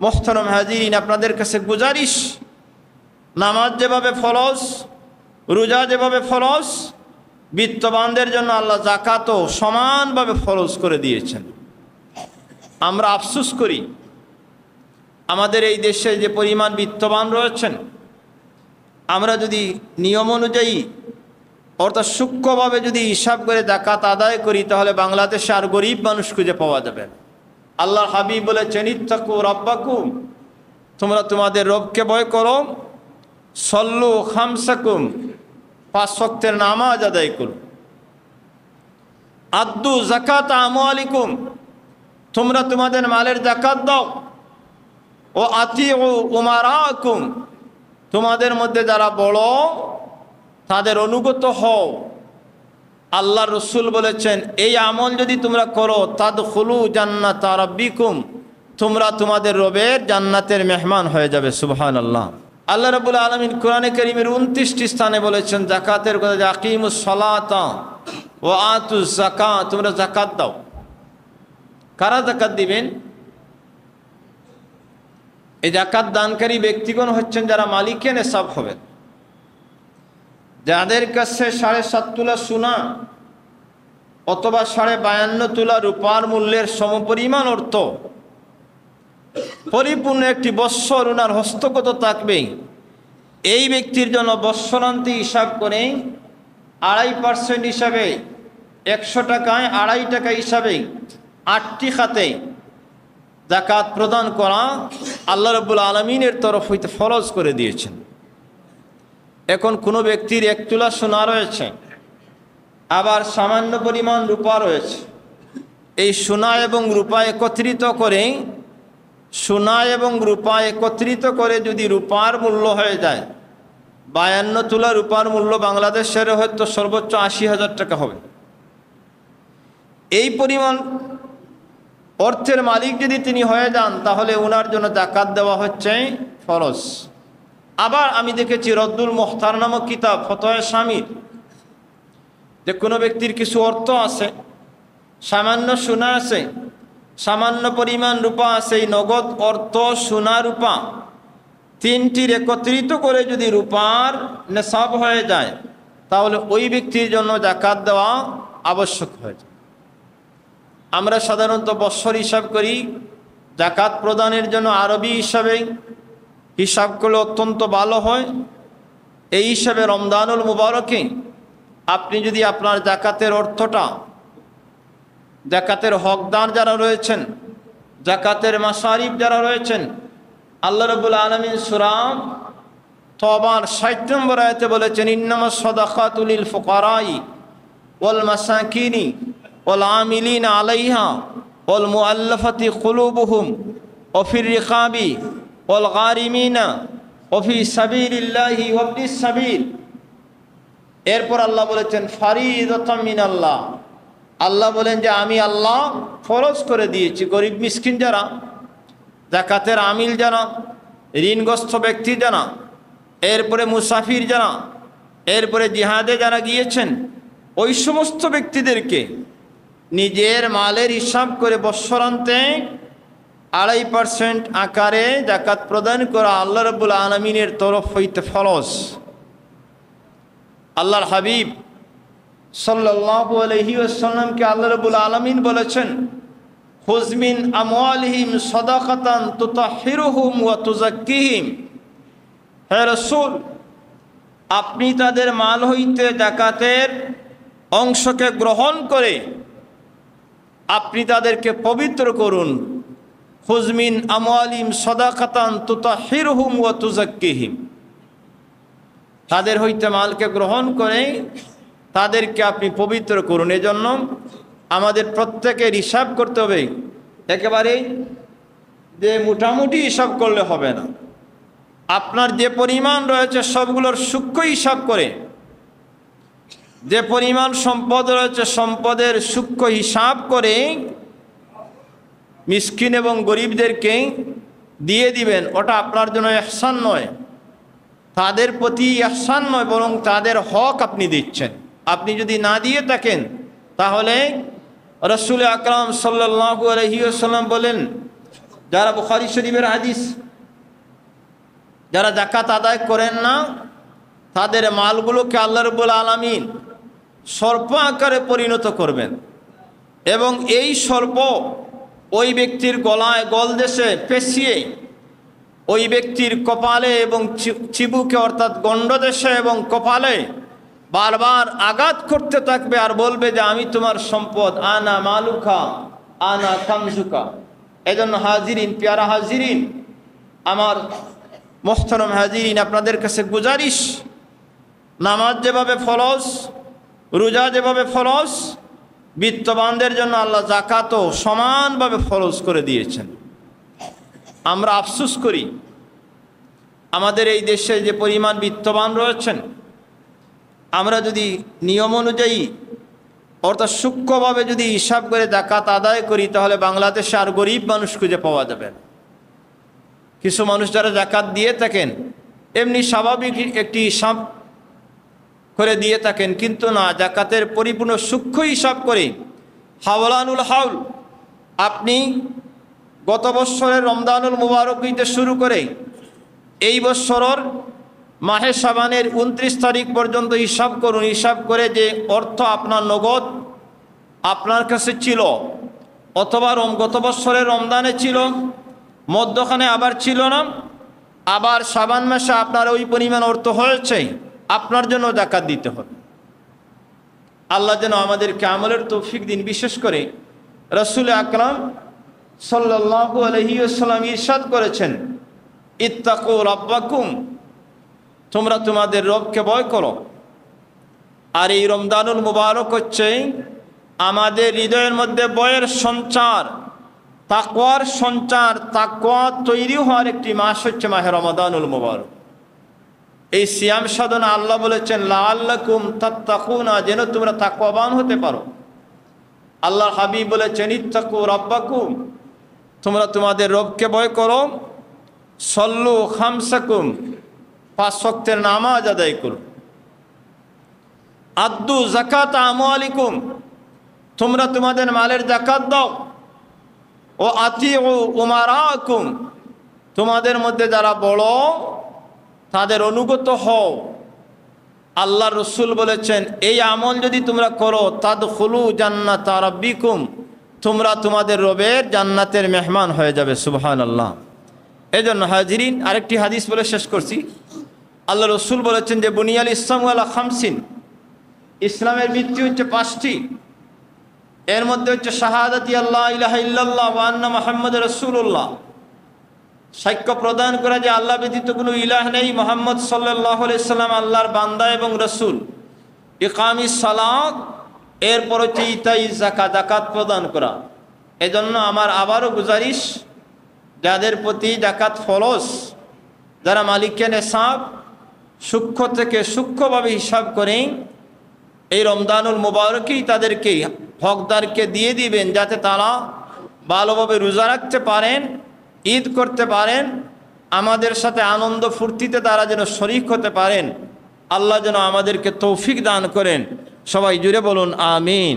মোহতারম হাজিরিন, আপনাদের কাছে গুজারিশ, নামাজ যেভাবে ফরজ, রোজা যেভাবে ফরজ, বিত্তবানদের জন্য আল্লাহ যাকাতও সমানভাবে ফরজ করে দিয়েছেন। আমরা আফসোস করি, আমাদের এই দেশে যে পরিমাণ বিত্তবান রয়েছেন, আমরা যদি নিয়ম অনুযায়ী অর্থাৎ সূক্ষ্মভাবে যদি হিসাব করে যাকাত আদায় করি, তাহলে বাংলাদেশে আর গরিব মানুষ খুঁজে পাওয়া যাবে না। আল্লাহর হাবিব বলেছেন, ইত্তাকু রাব্বাকুম, তোমরা তোমাদের রবকে ভয় করো, সল্লু খামসাকুম, 5 ওয়াক্তের নামাজ আদায় করো, আদ্দু যাকাত আমওয়ালিকুম, তোমরা তোমাদের মালের যাকাত দাও, ও আতিউ উমারাকুম, তোমাদের মধ্যে যারা বড় তাদের অনুগত হও। আল্লাহ রসুল বলেছেন, এই আমল যদি তোমরা করো, তাদখুলু জান্নাতা রাব্বিকুম, তোমরা তোমাদের রবের জান্নাতের মেহমান হয়ে যাবে। সুবহানাল্লাহ। আল্লাহ রাব্বুল আলামিন কোরআনে কারীমের 29টি স্থানে বলেছেন যাকাতের কথা, যে আকিমুস সালাতা ওয়া আতুজ যাকাত, তোমরা যাকাত দাও। কারা যাকাত দিবেন? এই যাকাত দানকারী ব্যক্তিগণ হচ্ছেন যারা মালিকে নেসাব হবেন, যাদের কাছে 7.5 তোলা সোনা অথবা 52.5 তোলা রূপার মূল্যের সমপরিমাণ অর্থ পরিপূর্ণ একটি বৎসর ওনার হস্তগত থাকবে। এই ব্যক্তির জন্য বৎসরান্তি হিসাব করে 2.5% হিসাবে 100 টাকায় 2.5 টাকা হিসাবে 8টি খাতে যাকাত প্রদান করা আল্লাহ রাব্বুল আলামিনের তরফ হইতে ফরজ করে দিয়েছেন। এখন কোনো ব্যক্তির 1 তোলা সোনা রয়েছে, আবার সামান্য পরিমাণ রূপা রয়েছে, এই সোনা এবং রূপা একত্রিত করে, সোনা এবং রূপা একত্রিত করে যদি রূপার মূল্য হয়ে যায় 52 তোলা রূপার মূল্য বাংলাদেশের হয়তো সর্বোচ্চ 80,000 টাকা হবে। এই পরিমাণ অর্থের মালিক যদি তিনি হয়ে যান, তাহলে ওনার জন্য যাকাত দেওয়া হচ্ছে ফরজ। আবার আমি দেখেছি রদ্দুল মুখতার নামক কিতাব, ফতোয়া শামির, যে কোনো ব্যক্তির কিছু অর্থ আছে, সামান্য সোনা আছে, সামান্য পরিমাণ রূপা আছে, এই নগদ অর্থ, সোনা, রূপা তিনটির একত্রিত করে যদি রূপার নেশাব হয়ে যায়, তাহলে ওই ব্যক্তির জন্য যাকাত দেওয়া আবশ্যক হয়ে যায়। আমরা সাধারণত বৎসর হিসাব করি, যাকাত প্রদানের জন্য আরবি হিসাবে হিসাব করলে অত্যন্ত ভালো হয়। এই হিসাবে রমজানুল মুবারকে আপনি যদি আপনার যাকাতের অর্থটা, যাকাতের হকদার যারা রয়েছেন, যাকাতের মাসারিফ যারা রয়েছেন, আল্লাহ রাব্বুল আলামিন সূরা তওবার 60 নম্বর আয়াতে বলেছেন, ইন্নামাস সাদাকাতু লিল ফুকারাই ওয়াল মাসাকিনি ওয়াল আমিলিনা আলাইহা ওয়াল মুআল্লাফাতি কুলুবুহুম ওয়া ফির রিকাবি ওয়াল গারিমিনা ওয়া ফি সাবিলিল্লাহি ওয়া ইবনিস সাবিল। এরপর আল্লাহ বলেছেন ফারিদাতাম মিনাল্লাহ, আল্লাহ বলেন যে আমি আল্লাহ ফরজ করে দিয়েছি গরিব মিসকিন যারা, যাকাতের আমিল যারা, ঋণগ্রস্ত ব্যক্তি যারা, এরপরে মুসাফির যারা, এরপরে জিহাদে যারা গিয়েছেন, ওই সমস্ত ব্যক্তিদেরকে নিজের মালের হিসাব করে বৎসরান্তে 2.5% আকারে যাকাত প্রদান করা আল্লাহ রাব্বুল আলামিনের তরফ হইতে ফরজ। আল্লাহর হাবিব সাল্লাল্লাহু আলাইহি ওয়াসাল্লামকে আল্লাহ রাব্বুল আলামিন বলেছেন, খুয মিন আমওয়ালিহিম সাদাকাতান তুতাহহিরুহুম ওয়া তুযাক্কিহিম। হে রাসূল, আপনি তাদের মাল হইতে যাকাতের অংশকে গ্রহণ করে আপনি তাদেরকে পবিত্র করুন। খুয মিন আমওয়ালিহিম সাদাকাতান তুতাহহিরুহুম ওয়া তুযাক্কিহিম, তাদের হইতে মালকে গ্রহণ করে তাদেরকে আপনি পবিত্র করুন। এজন্য আমাদের প্রত্যেকের হিসাব করতে হবে, একেবারে যে মোটামুটি হিসাব করলে হবে না। আপনার যে পরিমাণ রয়েছে সবগুলোর সূক্ষ্ম হিসাব করে, যে পরিমাণ সম্পদ রয়েছে সম্পদের সূক্ষ্ম হিসাব করে মিসকিন এবং গরিবদেরকে দিয়ে দিবেন। ওটা আপনার জন্য ইহসান নয়, তাদের প্রতি ইহসান নয়, বরং তাদের হক আপনি দিচ্ছেন। আপনি যদি না দিয়ে থাকেন, তাহলে রাসূল আকরাম সাল্লাল্লাহু আলাইহি ওয়াসাল্লাম বলেন, যারা বুখারী শরীফের হাদিস, যারা যাকাত আদায় করেন না তাদের মালগুলোকে আল্লাহ রাব্বুল আলামিন সর্প আকারে পরিণত করবেন এবং এই সর্প ওই ব্যক্তির গলায় গলদেশে পেঁচিয়ে ওই ব্যক্তির কপালে এবং চিবুকে অর্থাৎ গণ্ডদেশে এবং কপালে বারবার আঘাত করতে থাকবে আর বলবে যে আমি তোমার সম্পদ, আনা মালুকা আনা কামজুকা। এজন্য হাজিরিন, পেয়ারা হাজিরিন, আমার মোহতারম হাজিরিন, আপনাদের কাছে গুজারিশ, নামাজ যেভাবে ফরজ, রোজা যেভাবে ফরজ, বিত্তবানদের জন্য আল্লাহ যাকাতও সমানভাবে ফরজ করে দিয়েছেন। আমরা আফসোস করি আমাদের এই দেশে যে পরিমাণ বিত্তবান রয়েছেন, আমরা যদি নিয়ম অনুযায়ী অর্থাৎ সূক্ষ্মভাবে যদি হিসাব করে যাকাত আদায় করি তাহলে বাংলাদেশে আর গরিব মানুষ খুঁজে পাওয়া যাবে না। কিছু মানুষ যারা যাকাত দিয়ে থাকেন এমনি স্বাভাবিক একটি হিসাব করে দিয়ে থাকেন, কিন্তু না, যাকাতের পরিপূর্ণ সূক্ষ্ম হিসাব করে হাওলানুল হাউল, আপনি গত বৎসরের রমজানুল মুবারক হইতে শুরু করে এই বৎসরের মাহে শাবানের 29 তারিখ পর্যন্ত হিসাব করুন। হিসাব করে যে অর্থ আপনার নগদ আপনার কাছে ছিল, অথবা গত বৎসরের রমজানে ছিল, মধ্যখানে আবার ছিল না, আবার শাবান মাসে আপনার ওই পরিমাণ অর্থ হয়েছে, আপনার জন্য যাকাত দিতে হবে। আল্লাহ যেন আমাদেরকে আমলের তৌফিক দিন। বিশেষ করে রাসূল আকরাম সাল্লাল্লাহু আলাইহি ওয়াসাল্লাম ইরশাদ করেছেন, ইত্তাকু রাব্বাকুম, তোমরা তোমাদের রবকে ভয় করো। আর এই রমজানুল মুবারক হচ্ছে আমাদের হৃদয়ের মধ্যে ভয়ের সঞ্চার, তাকওয়ার সঞ্চার, তাকওয়া তৈরি হওয়ার একটি মাস হচ্ছে মাহে রমাদানুল মুবারক। এই সিয়াম সাধনা আল্লাহ বলেছেন লাআল্লাকুম তাত্তাকুনা, যেন তোমরা তাকওয়াবান হতে পারো। আল্লাহর হাবিব বলেছেন ইত্তাকু রাব্বাকুম, তোমরা তোমাদের রবকে ভয় করো। সল্লু খামসাকুম, 5 ওয়াক্তের নামাজ আদায় করো। আদ্দু যাকাত আমওয়ালিকুম, তোমরা তোমাদের মালের যাকাত দাও। ও আতিউ উমারাকুম, তোমাদের মধ্যে যারা বড় তাদের অনুগত হও। আল্লাহ রসুল বলেছেন এই আমল যদি তোমরা করো তাদখুলু জান্নাতা রাব্বিকুম, তোমরা তোমাদের রবের জান্নাতের মেহমান হয়ে যাবে। সুবহানাল্লাহ। এই জন্য হাজিরিন, আরেকটি হাদিস বলে শেষ করছি। আল্লাহ রসুল বলেছেন যে বুনিয়াল ইসলাম আলা খামসিন, ইসলামের ভিত্তি হচ্ছে 5টি। এর মধ্যে হচ্ছে শাহাদাতি আল্লাহ ইলাহা ইল্লাল্লাহ ওয়া আন্না মুহাম্মাদুর রাসূলুল্লাহ, সাক্ষ্য প্রদান করা যে আল্লাহ ব্যতীত কোনো ইলাহ নেই, মুহাম্মদ সাল্লাল্লাহু আলাইহি সাল্লাম আল্লাহর বান্দা এবং রাসূল। ইকামিস সালাত, এরপর হচ্ছে ইতাই যাকাত, যাকাত প্রদান করা। এজন্য আমার আবারও গুজারিশ, যাদের প্রতি যাকাত ফরজ, যারা মালিকের নেশাব সূক্ষ্ম থেকে সূক্ষ্মভাবে হিসাব করেন, এই রমজানুল মুবারকেই তাদেরকে হকদারকে দিয়ে দিবেন, যাতে তারা ভালোভাবে রোজা রাখতে পারেন, ঈদ করতে পারেন, আমাদের সাথে আনন্দ ফুর্তিতে তারা যেন শরীক হতে পারেন। আল্লাহ যেন আমাদেরকে তৌফিক দান করেন। সবাই জুড়ে বলুন আমিন।